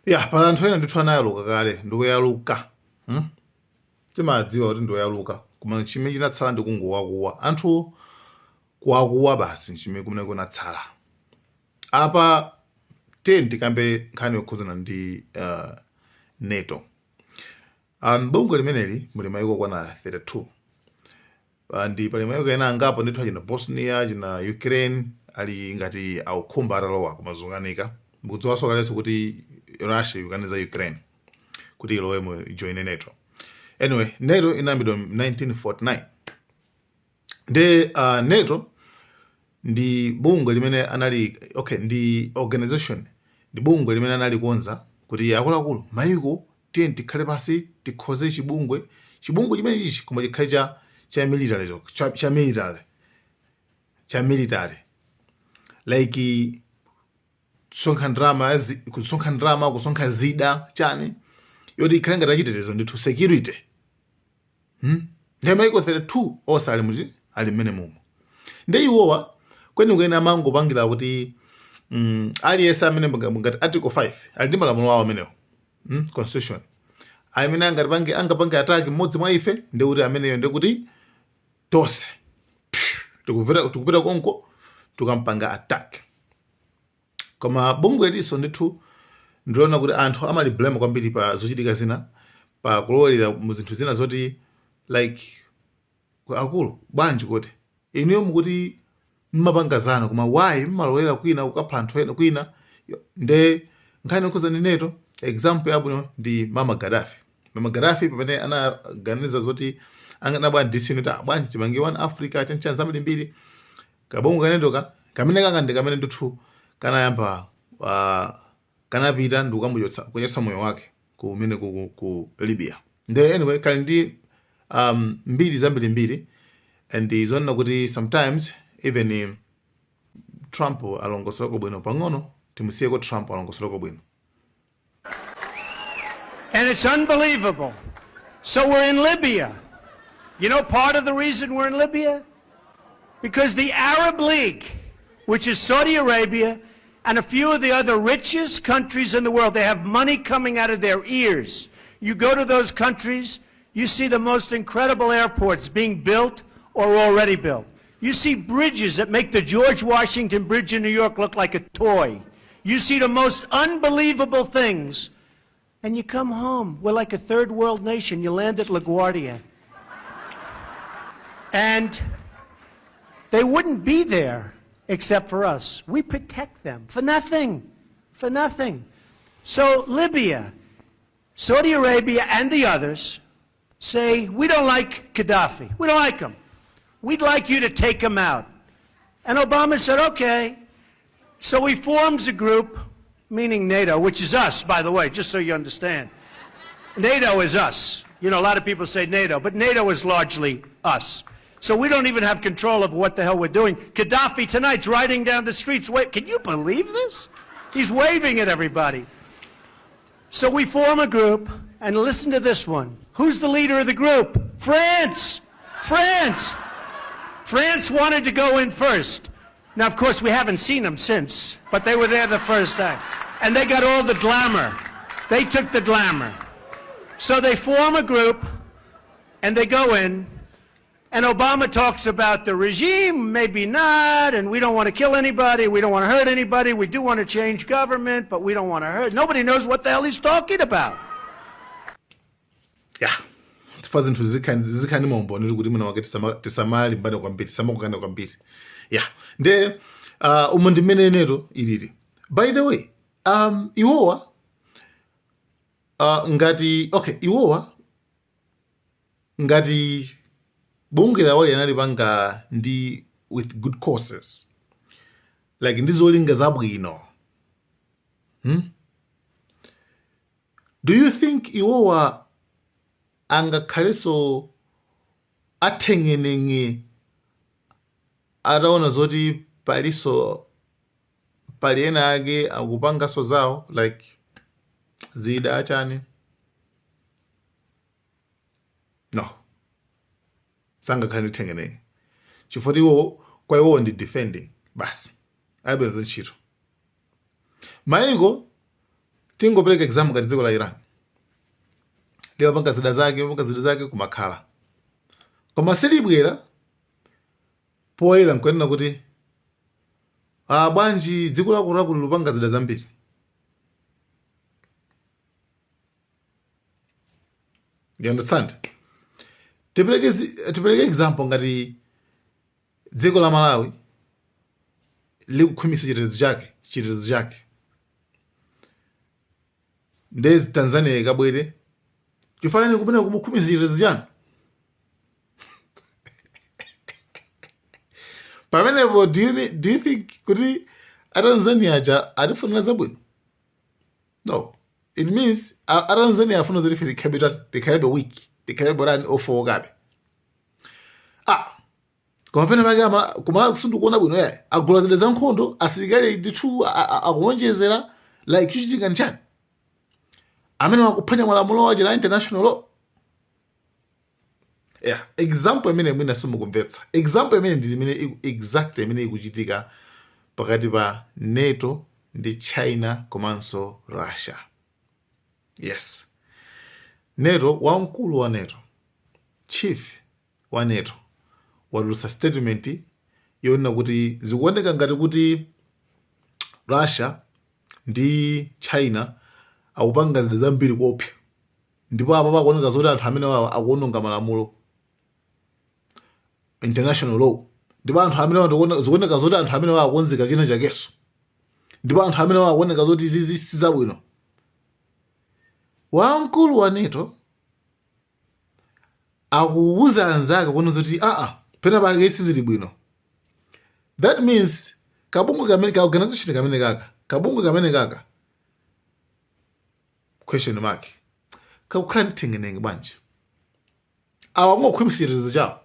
ya pa anthu ena ndithu anayaluka kale ndikuyaluka timadziwa kuti ndikuyaluka koma chimene chinatsala ndi kungowakuwa anthu kuwakuwa basi chimene kumene kunatsala apa tikambe nkhani yokhuzana ndi NATO. Bungwe limeneli muli mayiko kwana 32 ndi pali mayiko ena angapo ndithu achina Bosnia china Ukraine ali ngati aukhumba atalowa kumazunganika mukudziwanso kalenso kuti Russia yukaniza Ukraine kuti ilowemo join NATO. Anyway, NATO inayambidwa 1949 ndi NATO ndi bungwe limene anali ndi organization ndi bungwe limene anali konza kuti akuluakulu mayiko tiye tikhale pasi tikhoze chibungwe chimene chichi koma chikhale cha military like kusonkha ndrama kusonkha zida chani yoti ikhale ngati achitetezo ndithu security. Ndi mayiko 32 onse ali mmene mumo ndi iwowa kwenikweni amangopangira kuti aliyense amene ngati article 5 ali ndi malamulo awo amenewo constitution amene angapange ataki mmodzi mwa ife ndi kuti ameneyo ndi kuti tonse tikupita konko tukampanga attack. Koma bungwe liso ndithu ndiona kuti anthu amali blame kwambiri pa zochitika zina pa kulowera mu zinthu zina zoti like akulu bwanji kuti inuyo mukuti mmapangazana koma why mmalowera kwina ukapha anthu ena kwina nde nkhani yokhudza ndi NATO. Example yabwino ndi Mama Gaddafi pamene anaganiza zoti anganabwa disunita bwanji timange one Africa chancha zambiri mbiri kabungu kanendoka kamene ndithu kanayamba kanapita ndi kunyetsa moyo wake kumene ku Libya. Anyway kali ndi mbiri zambiri and zonna kuti sometimes even Trump alongosolako bwino pang'ono timusiyeko Trump alongosolako bwino. And it's unbelievable. So we're in Libya. You know part of the reason we're in Libya? Because the Arab League, which is Saudi Arabia and a few of the other richest countries in the world, they have money coming out of their ears. You go to those countries, you see the most incredible airports being built or already built. You see bridges that make the George Washington Bridge in New York look like a toy. You see the most unbelievable things. And you come home, we're like a third world nation. You land at LaGuardia. And they wouldn't be there except for us. We protect them for nothing, for nothing. So Libya, Saudi Arabia and the others say, we don't like Gaddafi. We don't like him. We'd like you to take him out. And Obama said, okay. So he forms a group, meaning NATO, which is us, by the way, just so you understand. NATO is us. You know, a lot of people say NATO, but NATO is largely us. So we don't even have control of what the hell we're doing. Gaddafi tonight's riding down the streets. Wait, can you believe this? He's waving at everybody. So we form a group, and listen to this one. Who's the leader of the group? France! France! France wanted to go in first. Now, of course, we haven't seen them since, but they were there the first time. And they got all the glamour. They took the glamour. So they form a group, and they go in, and Obama talks about the regime, maybe not, and we don't want to kill anybody, we don't want to hurt anybody, we do want to change government, but we don't want to hurt. Nobody knows what the hell he's talking about. Yeah. Zinthu zikhani maumboni kuti muna wake tisamali mbane kwambiri samakukana kwambiri. Yeah. Nde umu ndi mmene NATO ilili. By the way, iwowa ngati bunge lawali analipanga ndi with good causes. Like ndizolinga zabwino. Do you think iwowa angakhaleso athengenenge ataona zoti pali ena ake akupangaso zawo like zida achani? No. Sangakhale thengenenge. Chifukwa iwo kwa iwo ndi defending basi. Ayabwera ntchito. Mayiko tingopereka example ngati dziko la Iran liwapanga zida zake kumakhala, koma silibwera poyera nkuyenera kuti bwanji dziko lakulakulu lupanga zida zambiri. You understand? Tipereke example ngati dziko la Malawi likukhwimisa chitetezo chake ndezi Tanzania ikabwere chifanire kupena kumukhwimisa chitetezo chanu. Pamenepo do you think kuti Tanzania aja atifunira zabwino? No. It means Tanzania afuna zilifi likhabe weak, likhabe borani ofowokabe. Koma pena pake kumala kusundu kuona bwino yaye agula zida za nkhondo asilikali ndithu akuonjezera like kuchitika nchani amene wakuphwanya malamulo wa la international law. Yeah, example imene mwina simukumvetsa. Example imene ndi imene exact imene ikuchitika pakati pa NATO ndi China komanso Russia. Yes. NATO, wamkulu wa NATO, chief wa NATO, wadulutsa statement yonena kuti zikuoneka ngati kuti Russia ndi China akupanga zida zambiri kopya, ndipo apa pakuoneka zoti anthu amene akuononga malamulo international law, ndipo anthu amene zikuoneka zoti anthu amene akukonzeka china chakeso, ndipo anthu amene akuoneka zoti zizi sizabwino. Wamkulu wa NATO akuwuza anzake kuona zoti pena pake sizili bwino. That means kabungu kamene ka organization kamene kaka question mark kakukhantengenenge banje awangokhwimisa chitetezo chawo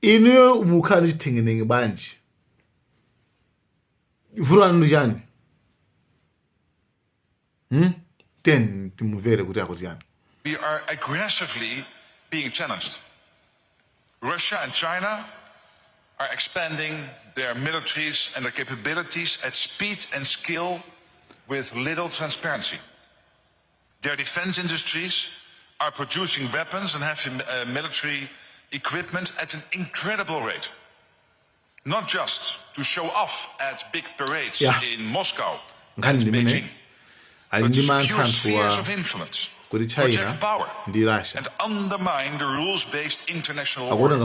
inuyo mukhani chitengenenge banje vurani chani ten timuvere kuti akuziyana. We are aggressively being challenged. Russia and China are expanding their militaries and their capabilities at speed and scale with little transparency. Their defense industries are producing weapons and heavy military equipment at an incredible rate. Not just to show off at big parades in Moscow and Beijing, but to secure spheres of influence, project power, and undermine the rules-based international order.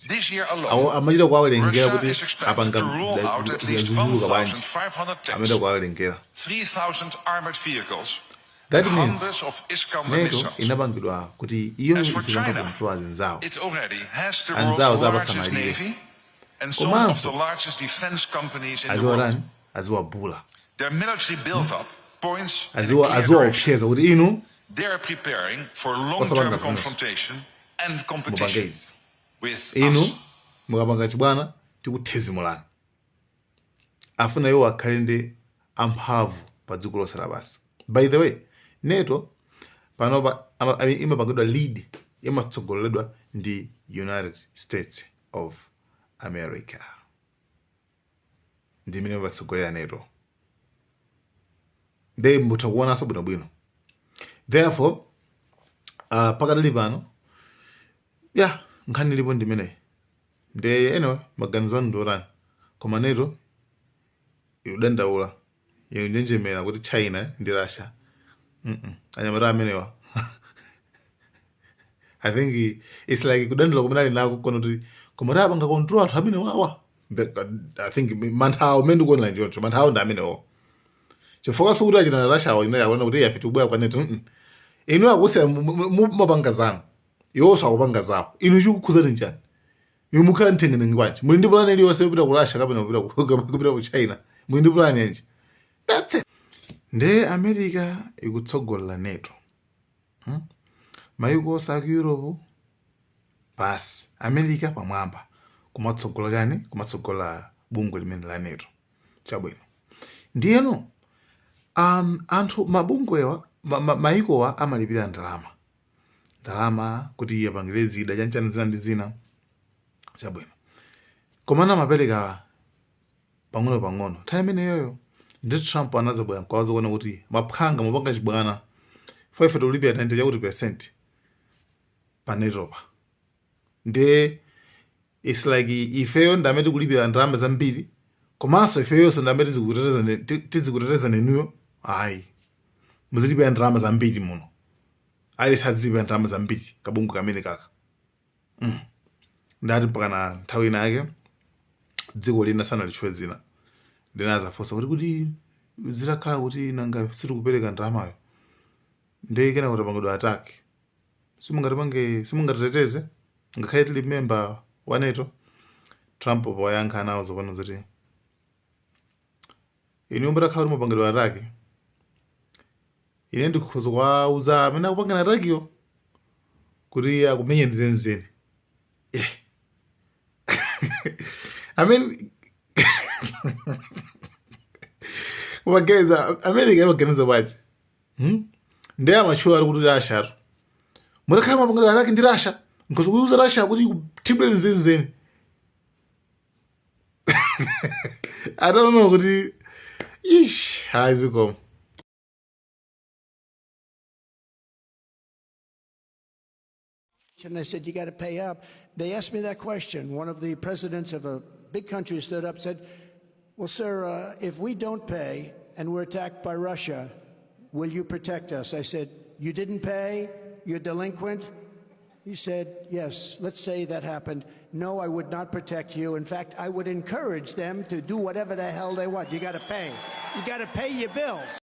This year alone, Russia is expected to rule out at least 1,500 tanks, 3,000 armored vehicles, that and means hundreds of Iskander missiles. As for China, it already has the world's largest navy and some of the largest defense companies in the world. Their military build-up points in a clear direction. They are preparing for long-term confrontation and competition with us. Mukapanga chibwana tikuthezimulana. Afuna iwo akhale ndi amphamvu pa dziko lonse lapansi. By the way, NATO panopa imapangidwa lead, imatsogoleredwa ndi United States of America. Ndi imene imatsogolera NATO. They mutakuona so bwino. Therefore, pakadali pano, nkhani lipo ndimene. Anyway, maganizo ndorani. Koma NATO yudandaula. Yunjenjemera kuti China ndi Russia. Anyamara amenewa. I think it's like kudandula kumenali nako kono kuti komara banga control anthu amene wawa. I think manthawo mendu kuona njoncho, manthawo ndi amenewo. Chifukwa sukuti achina Russia wa inaya kuona kuti yafitu kubwera kwa NATO. Inu akusiya mumapanga zanu. Iwo sakupanga zawo. Inu chikukhuza njani? Inu mukhala nthengenenge bwanji. Muli ndi plan iliyonse yopita ku Russia kapena kupita ku China. Muli ndi plan yanji. That's it. Nde America ikutsogola NATO. Mayiko sa Europe basi America pamwamba kumatsogola gani? Kumatsogola bungwe limene la NATO. Chabwino. Ndiyeno anthu mabungwewa mayikowa amalipira ndalama kuti yapangire zida chanchana zina ndi zina. Chabwino. Komana mapereka pang'ono. Nthawi imeneyoyo ndi Trump anazabwera nkwaza kuona kuti maphanga mapanga chibwana ife tulipira 90 chakuti percent pa netopa. Nde it's like ifeyo ndamene tikulipira ndalama zambiri komanso ifeyonso ndamene tizikuteteza nenuyo ayi muzilipira ndalama zambiri muno ali sazilipira ndalama zambiri kabungu kamene kaka. Ndati mpakana nthawi ina yake dziko lina sana lichwe zina linazafosa kuti zitakhala kuti nanga sitikupereka ndalamayo ndi kena kuti pangidwa ataki simungatiteteze ngakhale tili member wa NATO. Trump poyankha nawo zopano zoti ine mbatakhala kuti mapangidwa ataki ine ndikukhoza kuwauza amene akupangana atakiyo kuti akumenye ndizenzeni. I mean, wageza America yabaganiza baje. Ndiye amachuwa ari kuti Russia. Murakhala mapangano araki ndi Russia. Nkokuuza Russia kuti kutibule nzenzeni. I don't know kuti haziko. And I said, you got to pay up. They asked me that question. One of the presidents of a big country stood up and said, well, sir, if we don't pay and we're attacked by Russia, will you protect us? I said, you didn't pay? You're delinquent? He said, yes, let's say that happened. No, I would not protect you. In fact, I would encourage them to do whatever the hell they want. You got to pay. You got to pay your bills.